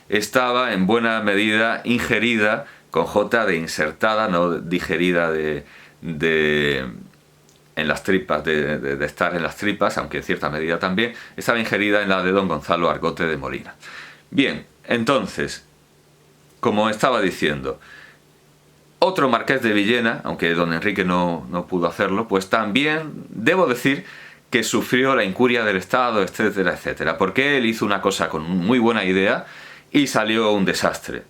estaba en buena medida ingerida, con J de insertada, no digerida en las tripas, de estar en las tripas, aunque en cierta medida también, estaba ingerida en la de don Gonzalo Argote de Molina. Bien, entonces, como estaba diciendo, otro marqués de Villena, aunque don Enrique no pudo hacerlo, pues también debo decir que sufrió la incuria del Estado, etcétera, etcétera, porque él hizo una cosa con muy buena idea y salió un desastre.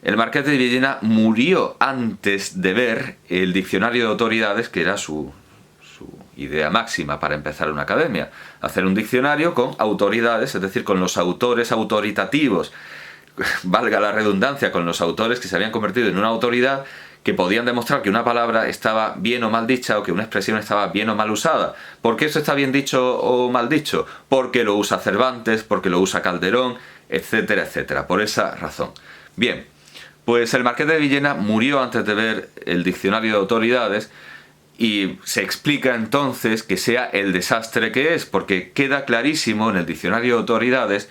El marqués de Villena murió antes de ver el diccionario de autoridades, que era su idea máxima para empezar una academia. Hacer un diccionario con autoridades, es decir, con los autores autoritativos, valga la redundancia, con los autores que se habían convertido en una autoridad, que podían demostrar que una palabra estaba bien o mal dicha, o que una expresión estaba bien o mal usada. ¿Por qué eso está bien dicho o mal dicho? Porque lo usa Cervantes, porque lo usa Calderón, etcétera, etcétera. Por esa razón. Bien, pues el marqués de Villena murió antes de ver el diccionario de autoridades, y se explica entonces que sea el desastre que es, porque queda clarísimo en el diccionario de autoridades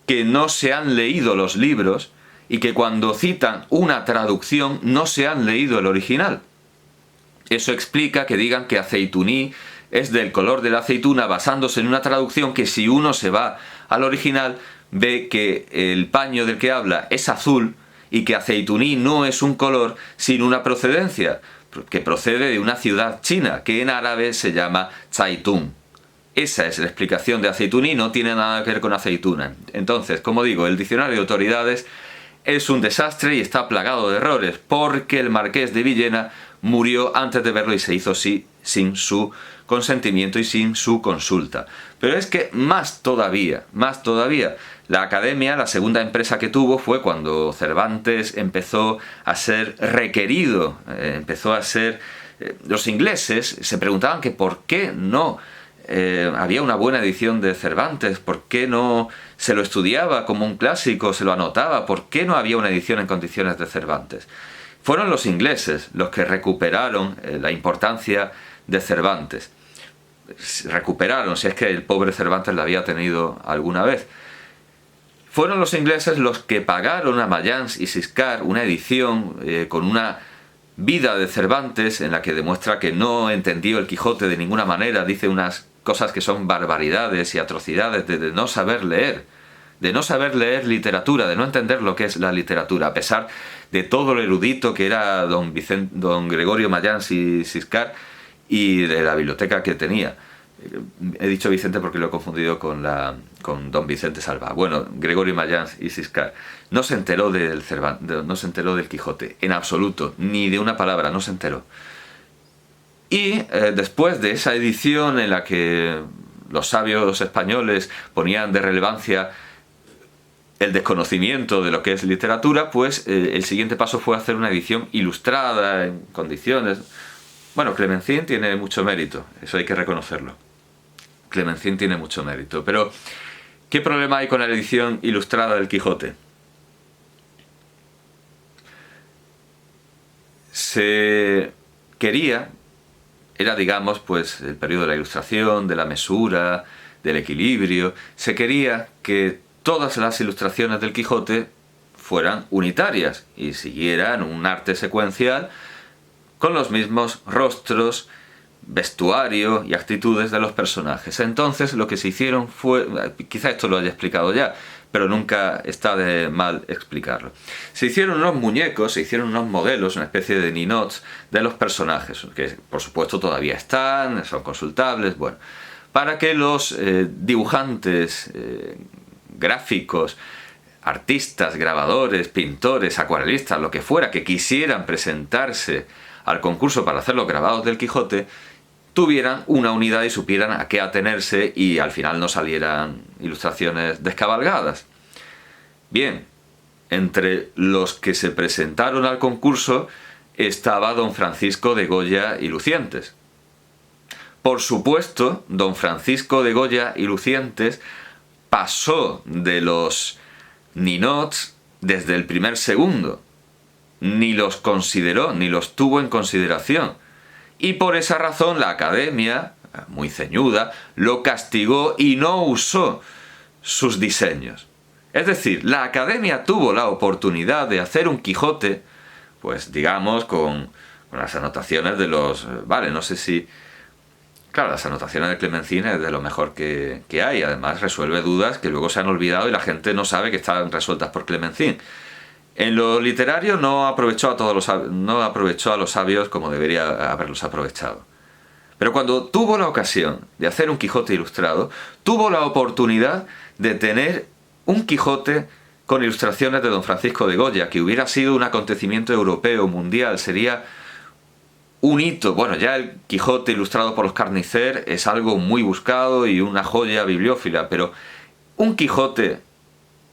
que no se han leído los libros y que cuando citan una traducción no se han leído el original. Eso explica que digan que aceituní es del color de la aceituna, basándose en una traducción que, si uno se va al original, ve que el paño del que habla es azul y que aceituní no es un color sin una procedencia, que procede de una ciudad china, que en árabe se llama Zaitung. Esa es la explicación de aceituní, no tiene nada que ver con aceituna. Entonces, como digo, el diccionario de autoridades es un desastre y está plagado de errores, porque el marqués de Villena murió antes de verlo y se hizo así sin su consentimiento y sin su consulta. Pero es que más todavía, la academia, la segunda empresa que tuvo fue cuando Cervantes empezó a ser requerido, los ingleses se preguntaban que por qué no había una buena edición de Cervantes, por qué no se lo estudiaba como un clásico, se lo anotaba, por qué no había una edición en condiciones de Cervantes. Fueron los ingleses los que recuperaron la importancia de Cervantes. Recuperaron, si es que el pobre Cervantes la había tenido alguna vez. Fueron los ingleses los que pagaron a Mayans y Siscar una edición con una vida de Cervantes en la que demuestra que no entendió el Quijote de ninguna manera, dice unas cosas que son barbaridades y atrocidades de no saber leer, literatura, de no entender lo que es la literatura, a pesar de todo lo erudito que era don Gregorio Mayans y Siscar y de la biblioteca que tenía. He dicho Vicente porque lo he confundido con don Vicente Salva. Bueno, Gregorio Mayans y Siscar no se enteró no se enteró del Quijote, en absoluto, ni de una palabra, no se enteró. Y después de esa edición en la que los sabios españoles ponían de relevancia el desconocimiento de lo que es literatura, pues el siguiente paso fue hacer una edición ilustrada en condiciones. Bueno, Clemencín tiene mucho mérito, eso hay que reconocerlo. Clemencín tiene mucho mérito, pero ¿qué problema hay con la edición ilustrada del Quijote? Se quería, era digamos pues el periodo de la Ilustración, de la mesura, del equilibrio, se quería que todas las ilustraciones del Quijote fueran unitarias y siguieran un arte secuencial con los mismos rostros, vestuario y actitudes de los personajes. Entonces lo que se hicieron fue, quizá esto lo haya explicado ya, pero nunca está de mal explicarlo. Se hicieron unos muñecos, se hicieron unos modelos, una especie de ninots de los personajes, que por supuesto todavía están, son consultables, bueno, para que los dibujantes, gráficos, artistas, grabadores, pintores, acuarelistas, lo que fuera, que quisieran presentarse al concurso para hacer los grabados del Quijote, tuvieran una unidad y supieran a qué atenerse y al final no salieran ilustraciones descabalgadas. Bien, entre los que se presentaron al concurso estaba don Francisco de Goya y Lucientes. Por supuesto, don Francisco de Goya y Lucientes pasó de los ninots desde el primer segundo. Ni los consideró, ni los tuvo en consideración. Y por esa razón la Academia, muy ceñuda, lo castigó y no usó sus diseños. Es decir, la Academia tuvo la oportunidad de hacer un Quijote, pues digamos, con las anotaciones de los... Vale, no sé si... Claro, las anotaciones de Clemencín es de lo mejor que hay. Además, resuelve dudas que luego se han olvidado y la gente no sabe que están resueltas por Clemencín. En lo literario no aprovechó a los sabios como debería haberlos aprovechado. Pero cuando tuvo la ocasión de hacer un Quijote ilustrado, tuvo la oportunidad de tener un Quijote con ilustraciones de don Francisco de Goya, que hubiera sido un acontecimiento europeo, mundial, sería un hito. Bueno, ya el Quijote ilustrado por los Carnicer es algo muy buscado y una joya bibliófila, pero un Quijote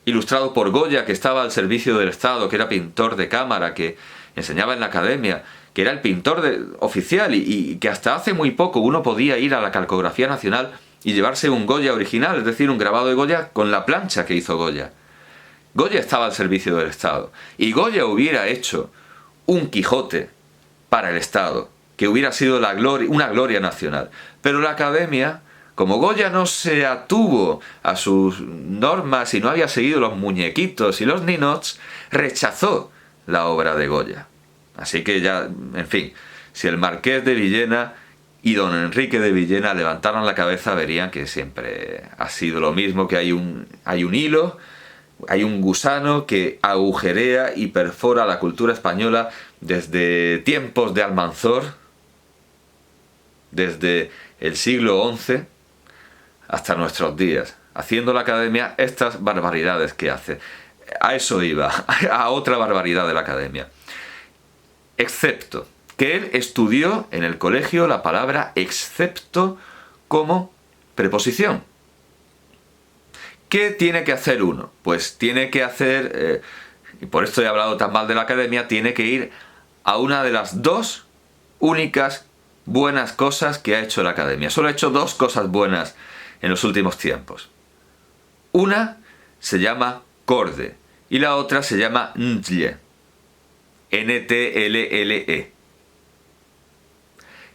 ilustrado por Goya, que estaba al servicio del Estado, que era pintor de cámara, que enseñaba en la academia, que era el pintor oficial y que hasta hace muy poco uno podía ir a la Calcografía Nacional y llevarse un Goya original, es decir, un grabado de Goya con la plancha que hizo Goya. Goya estaba al servicio del Estado y Goya hubiera hecho un Quijote para el Estado, que hubiera sido una gloria nacional. Pero la Academia, como Goya no se atuvo a sus normas y no había seguido los muñequitos y los ninots, rechazó la obra de Goya. Así que ya, en fin, si el Marqués de Villena y don Enrique de Villena levantaran la cabeza, verían que siempre ha sido lo mismo, que hay un hilo, hay un gusano que agujerea y perfora la cultura española desde tiempos de Almanzor, desde el siglo XI hasta nuestros días, haciendo la Academia estas barbaridades que hace. A eso iba, a otra barbaridad de la Academia. Excepto que él estudió en el colegio la palabra excepto como preposición. ¿Qué tiene que hacer uno? Pues tiene que hacer, y por esto he hablado tan mal de la Academia, tiene que ir a una de las dos únicas buenas cosas que ha hecho la Academia. Solo ha hecho dos cosas buenas en los últimos tiempos. Una se llama corde y la otra se llama ntle. N-T-L-L-E.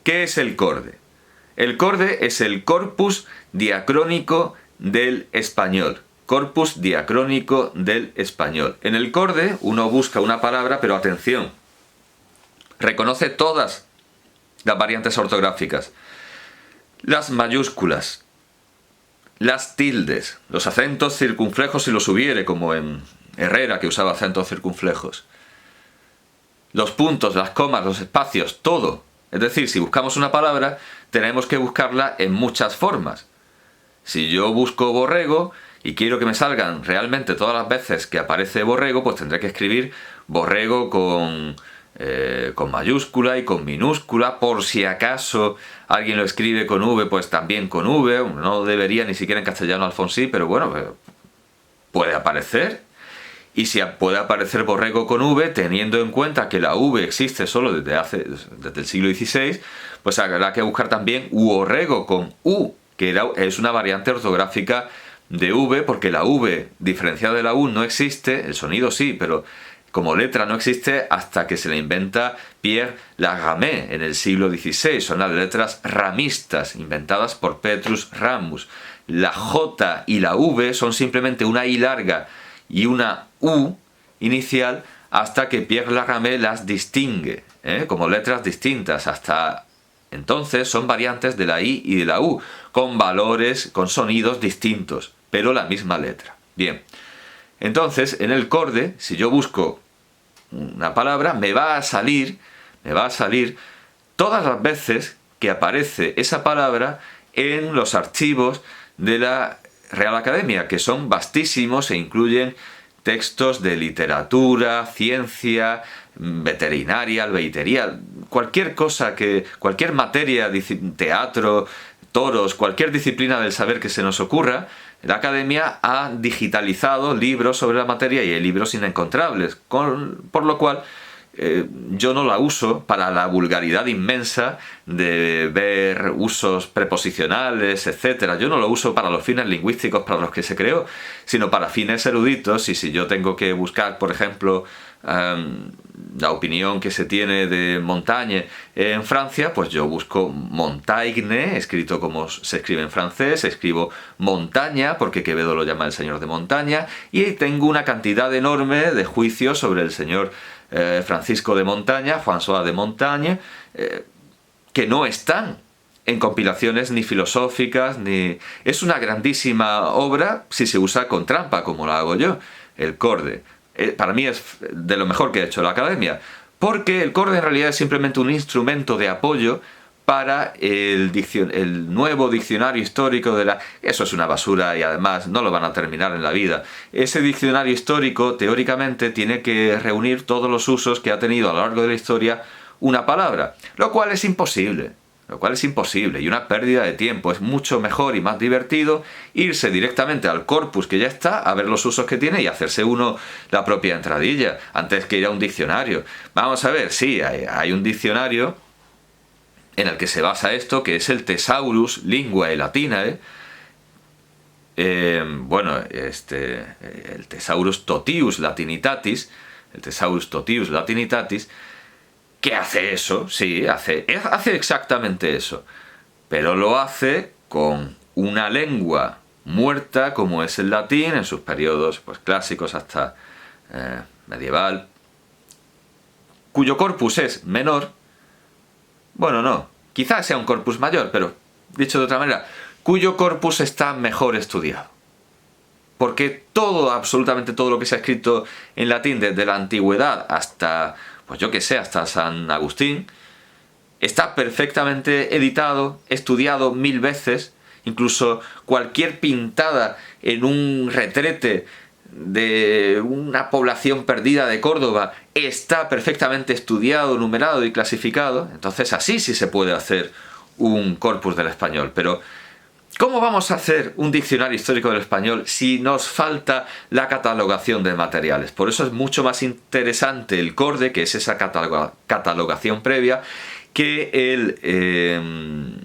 ¿Qué es el corde? El corde es el corpus diacrónico del español. Corpus diacrónico del español. En el corde uno busca una palabra, pero atención, reconoce todas las variantes ortográficas, las mayúsculas, las tildes, los acentos circunflejos si los hubiere, como en Herrera, que usaba acentos circunflejos, los puntos, las comas, los espacios, todo. Es decir, si buscamos una palabra, tenemos que buscarla en muchas formas. Si yo busco borrego y quiero que me salgan realmente todas las veces que aparece borrego, pues tendré que escribir borrego con mayúscula y con minúscula. Por si acaso alguien lo escribe con V, pues también con V. No debería ni siquiera en castellano Alfonsí, pero bueno, puede aparecer. Y si puede aparecer borrego con V, teniendo en cuenta que la V existe solo desde el siglo XVI, pues habrá que buscar también uorrego con U, que es una variante ortográfica de V, porque la V diferenciada de la U no existe, el sonido sí, pero como letra no existe hasta que se la inventa Pierre Laramé en el siglo XVI. Son las letras ramistas inventadas por Petrus Ramus. La J y la V son simplemente una I larga y una U inicial hasta que Pierre Laramé las distingue como letras distintas. Hasta entonces son variantes de la I y de la U, con valores, con sonidos distintos, pero la misma letra. Bien, entonces en el corde, si yo busco una palabra, me va a salir todas las veces que aparece esa palabra en los archivos de la Real Academia, que son vastísimos e incluyen textos de literatura, ciencia, veterinaria, albeitería, cualquier materia, teatro, toros, cualquier disciplina del saber que se nos ocurra. La Academia ha digitalizado libros sobre la materia y hay libros inencontrables, por lo cual yo no la uso para la vulgaridad inmensa de ver usos preposicionales, etc. Yo no lo uso para los fines lingüísticos para los que se creó, sino para fines eruditos. Y si yo tengo que buscar, por ejemplo, la opinión que se tiene de Montaigne en Francia, pues yo busco Montaigne, escrito como se escribe en francés, escribo Montaña, porque Quevedo lo llama el señor de montaña, y tengo una cantidad enorme de juicios sobre el señor Francisco de Montaña, François de Montaigne, que no están en compilaciones ni filosóficas, ni... Es una grandísima obra si se usa con trampa, como la hago yo, el Corde. Para mí es de lo mejor que ha hecho la Academia, porque el Corde en realidad es simplemente un instrumento de apoyo para el nuevo diccionario histórico de la... Eso es una basura y además no lo van a terminar en la vida. Ese diccionario histórico, teóricamente, tiene que reunir todos los usos que ha tenido a lo largo de la historia una palabra, lo cual es imposible. Y una pérdida de tiempo. Es mucho mejor y más divertido irse directamente al corpus que ya está, a ver los usos que tiene y hacerse uno la propia entradilla, antes que ir a un diccionario. Vamos a ver, sí, hay un diccionario en el que se basa esto, que es el Thesaurus Linguae Latinae. El Thesaurus Totius Latinitatis, que hace eso, sí, hace exactamente eso, pero lo hace con una lengua muerta como es el latín en sus periodos pues, clásicos hasta medieval, cuyo corpus es menor. Bueno, no, quizás sea un corpus mayor, pero dicho de otra manera, cuyo corpus está mejor estudiado. Porque absolutamente todo lo que se ha escrito en latín desde la antigüedad hasta, pues yo que sé, hasta San Agustín, está perfectamente editado, estudiado 1000 veces, incluso cualquier pintada en un retrete de una población perdida de Córdoba está perfectamente estudiado, numerado y clasificado. Entonces así sí se puede hacer un corpus del español, pero ¿cómo vamos a hacer un diccionario histórico del español si nos falta la catalogación de materiales? Por eso es mucho más interesante el Corde, que es esa catalogación previa, que el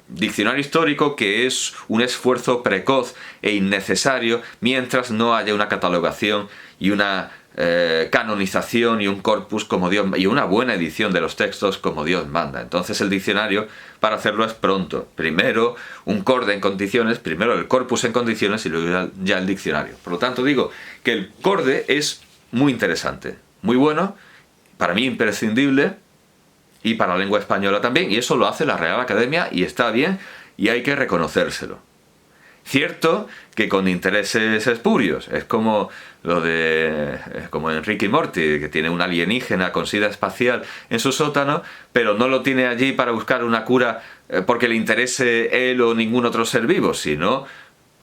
diccionario histórico, que es un esfuerzo precoz e innecesario mientras no haya una catalogación y una canonización y un corpus como Dios, y una buena edición de los textos como Dios manda. Entonces el diccionario, para hacerlo, es pronto. Primero un Corde en condiciones, primero el corpus en condiciones y luego ya el diccionario. Por lo tanto digo que el Corde es muy interesante, muy bueno, para mí imprescindible, y para la lengua española también, y eso lo hace la Real Academia y está bien y hay que reconocérselo. Cierto que con intereses espurios, es como como en Rick y Morty, que tiene un alienígena con sida espacial en su sótano, pero no lo tiene allí para buscar una cura porque le interese él o ningún otro ser vivo, sino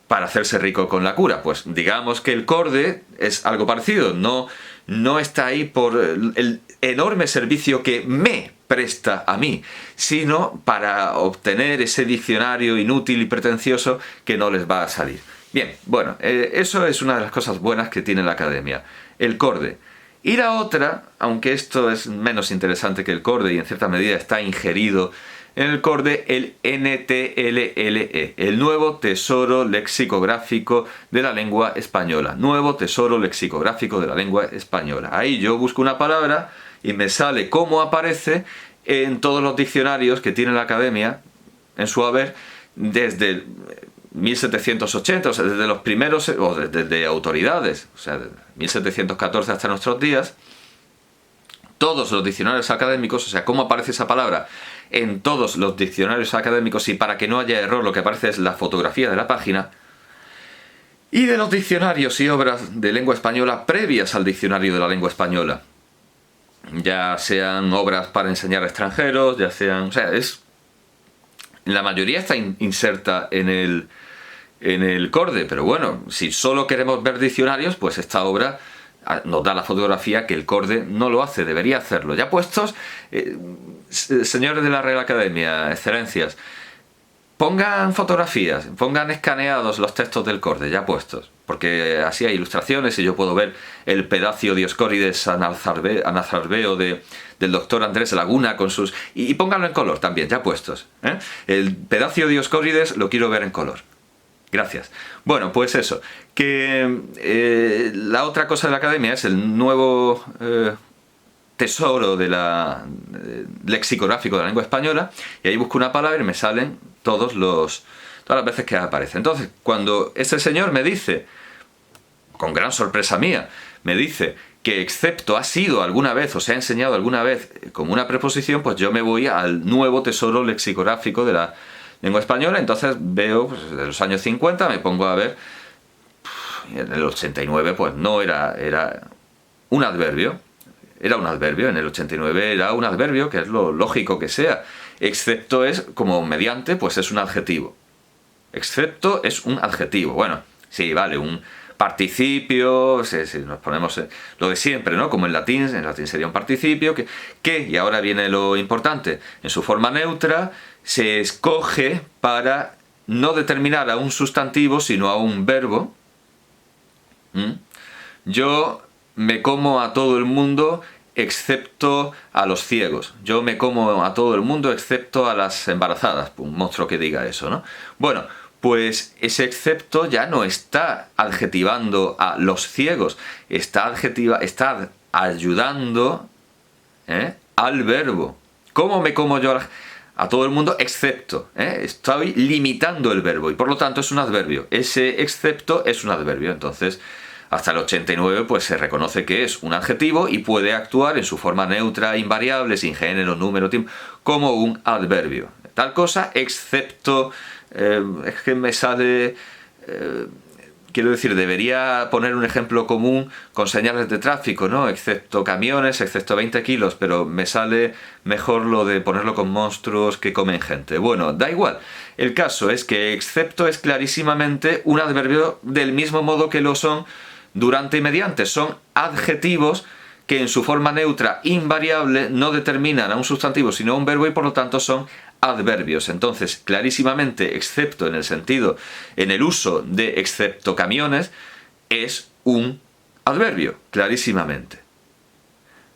para hacerse rico con la cura. Pues digamos que el Corde es algo parecido, no está ahí por el enorme servicio que me presta a mí, sino para obtener ese diccionario inútil y pretencioso que no les va a salir. Bien, bueno, eso es una de las cosas buenas que tiene la Academia, el Corde. Y la otra, aunque esto es menos interesante que el Corde y en cierta medida está ingerido en el Corde, el NTLLE, el Nuevo Tesoro Lexicográfico de la Lengua Española. Nuevo Tesoro Lexicográfico de la Lengua Española. Ahí yo busco una palabra y me sale cómo aparece en todos los diccionarios que tiene la Academia en su haber desde 1780, o sea, desde los primeros, o desde autoridades, o sea, desde 1714 hasta nuestros días, todos los diccionarios académicos, o sea, cómo aparece esa palabra en todos los diccionarios académicos, y para que no haya error lo que aparece es la fotografía de la página, y de los diccionarios y obras de lengua española previas al diccionario de la lengua española, ya sean obras para enseñar a extranjeros, ya sean, o sea, la mayoría está inserta en el Corde, pero bueno, si solo queremos ver diccionarios, pues esta obra nos da la fotografía que el Corde no lo hace, debería hacerlo. Ya puestos, señores de la Real Academia, excelencias, pongan fotografías, pongan escaneados los textos del Corde, ya puestos, porque así hay ilustraciones y yo puedo ver el Pedacio Dioscórides Anazarbeo del doctor Andrés Laguna con sus... Y pónganlo en color también, ya puestos, ¿eh? El Pedacio Dioscórides lo quiero ver en color. Gracias. Bueno, pues eso, que la otra cosa de la Academia es el nuevo tesoro lexicográfico de la lengua española, y ahí busco una palabra y me salen todas las veces que aparece. Entonces, cuando ese señor me dice, con gran sorpresa mía, me dice que excepto ha sido alguna vez o se ha enseñado alguna vez como una preposición, pues yo me voy al nuevo tesoro lexicográfico de la lengua española. Entonces veo, pues, de los años 50, me pongo a ver, en el 89 pues no era un adverbio, en el 89 era un adverbio, que es lo lógico que sea. Excepto es, como mediante, pues es un adjetivo. Excepto es un adjetivo. Bueno, sí, vale, un participio, si nos ponemos lo de siempre, ¿no? Como en latín sería un participio, que, y ahora viene lo importante, en su forma neutra se escoge para no determinar a un sustantivo, sino a un verbo. Yo me como a todo el mundo excepto a los ciegos. Yo me como a todo el mundo excepto a las embarazadas. Un monstruo que diga eso, ¿no? Bueno, pues ese excepto ya no está adjetivando a los ciegos, está ayudando al verbo. ¿Cómo me como yo a todo el mundo excepto? Estoy limitando el verbo y por lo tanto es un adverbio. Ese excepto es un adverbio. Entonces, hasta el 89 pues se reconoce que es un adjetivo y puede actuar en su forma neutra, invariable, sin género, número, tiempo, como un adverbio. Tal cosa, excepto... es que me sale... quiero decir, debería poner un ejemplo común con señales de tráfico, ¿no? Excepto camiones, excepto 20 kilos, pero me sale mejor lo de ponerlo con monstruos que comen gente. Bueno, da igual. El caso es que excepto es clarísimamente un adverbio del mismo modo que lo son durante y mediante. Son adjetivos que en su forma neutra invariable no determinan a un sustantivo sino a un verbo y por lo tanto son adverbios. Entonces, clarísimamente, excepto en el sentido, en el uso de excepto camiones, es un adverbio, clarísimamente.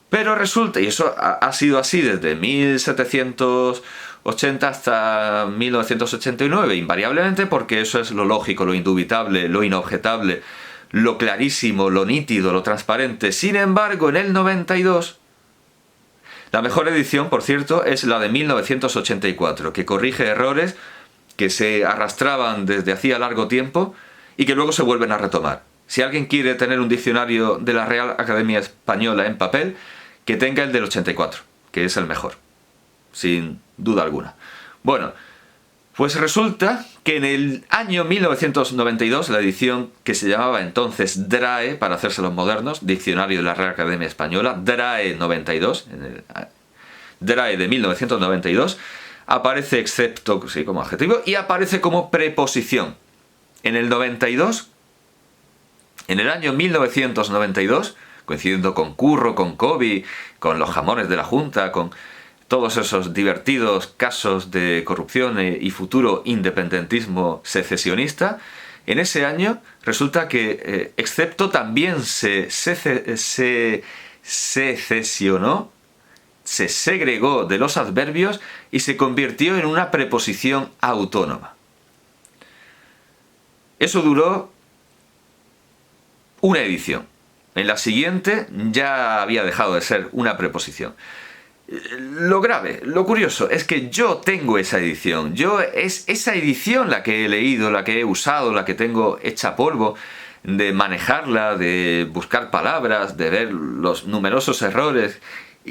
Pero resulta, y eso ha sido así desde 1780 hasta 1989, invariablemente, porque eso es lo lógico, lo indubitable, lo inobjetable, lo clarísimo, lo nítido, lo transparente. Sin embargo, en el 92... la mejor edición, por cierto, es la de 1984, que corrige errores que se arrastraban desde hacía largo tiempo y que luego se vuelven a retomar. Si alguien quiere tener un diccionario de la Real Academia Española en papel, que tenga el del 84, que es el mejor, sin duda alguna. Bueno, pues resulta que en el año 1992, la edición que se llamaba entonces DRAE, para hacerse los modernos, Diccionario de la Real Academia Española, DRAE 92, DRAE de 1992, aparece excepto, sí, como adjetivo, y aparece como preposición. En el 92, en el año 1992, coincidiendo con Curro, con Kobe, con los jamones de la Junta, con todos esos divertidos casos de corrupción y futuro independentismo secesionista, en ese año resulta que excepto también se secesionó, se segregó de los adverbios y se convirtió en una preposición autónoma. Eso duró una edición. En la siguiente ya había dejado de ser una preposición. Lo grave, lo curioso, es que yo tengo esa edición. Es esa edición la que he leído, la que he usado, la que tengo hecha polvo, de manejarla, de buscar palabras, de ver los numerosos errores